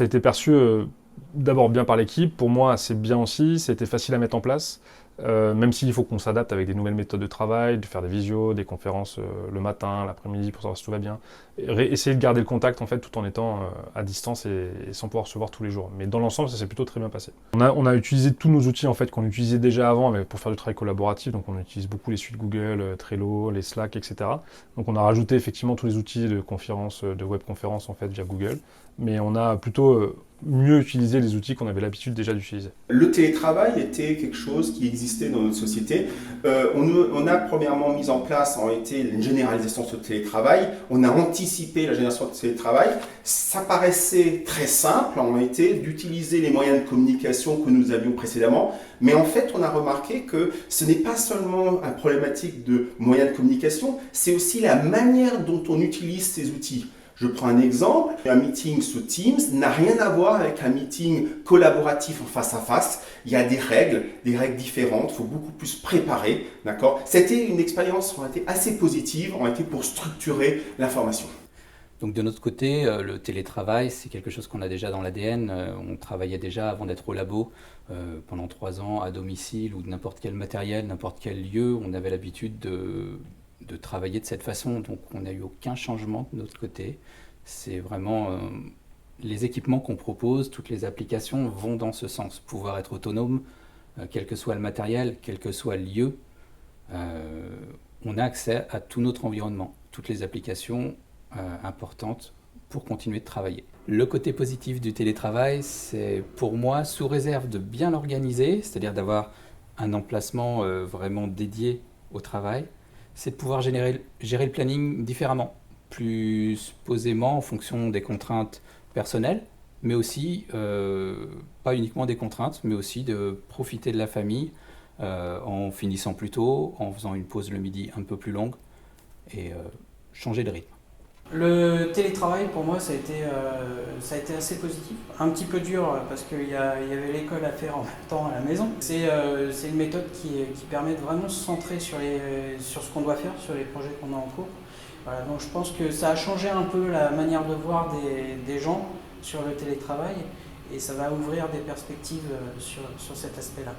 Ça a été perçu d'abord bien par l'équipe, pour moi c'est bien aussi, ça a été facile à mettre en place, même s'il faut qu'on s'adapte avec des nouvelles méthodes de travail, de faire des visios, des conférences le matin, l'après-midi pour savoir si tout va bien. Essayer de garder le contact en fait tout en étant à distance et sans pouvoir se voir tous les jours. Mais dans l'ensemble ça s'est plutôt très bien passé. On a utilisé tous nos outils en fait qu'on utilisait déjà avant pour faire du travail collaboratif, donc on utilise beaucoup les suites Google, Trello, les Slack, etc. Donc on a rajouté effectivement tous les outils de conférence, de webconférence en fait via Google, mais on a plutôt mieux utiliser les outils qu'on avait l'habitude déjà d'utiliser. Le télétravail était quelque chose qui existait dans notre société. On a premièrement mis en place en réalité une généralisation de ce télétravail. On a anticipé la génération de télétravail. Ça paraissait très simple en réalité d'utiliser les moyens de communication que nous avions précédemment. Mais en fait, on a remarqué que ce n'est pas seulement une problématique de moyens de communication, c'est aussi la manière dont on utilise ces outils. Je prends un exemple, un meeting sous Teams n'a rien à voir avec un meeting collaboratif en face à face. Il y a des règles différentes, il faut beaucoup plus préparer, d'accord ? C'était une expérience en été assez positive, en été pour structurer l'information. Donc de notre côté, le télétravail, c'est quelque chose qu'on a déjà dans l'ADN. On travaillait déjà avant d'être au labo pendant 3 ans à domicile ou de n'importe quel matériel, n'importe quel lieu. On avait l'habitude de travailler de cette façon, donc on n'a eu aucun changement de notre côté. C'est vraiment les équipements qu'on propose, toutes les applications vont dans ce sens, pouvoir être autonome, quel que soit le matériel, quel que soit le lieu. On a accès à tout notre environnement, toutes les applications importantes pour continuer de travailler. Le côté positif du télétravail, c'est pour moi, sous réserve de bien l'organiser, c'est-à-dire d'avoir un emplacement vraiment dédié au travail, c'est de pouvoir gérer le planning différemment, plus posément en fonction des contraintes personnelles, mais aussi, pas uniquement des contraintes, mais aussi de profiter de la famille en finissant plus tôt, en faisant une pause le midi un peu plus longue et changer de rythme. Le télétravail, pour moi, ça a été assez positif. Un petit peu dur parce qu'il y avait l'école à faire en même temps à la maison. C'est une méthode qui permet de vraiment se centrer sur ce qu'on doit faire, sur les projets qu'on a en cours. Voilà, donc je pense que ça a changé un peu la manière de voir des gens sur le télétravail et ça va ouvrir des perspectives sur cet aspect-là.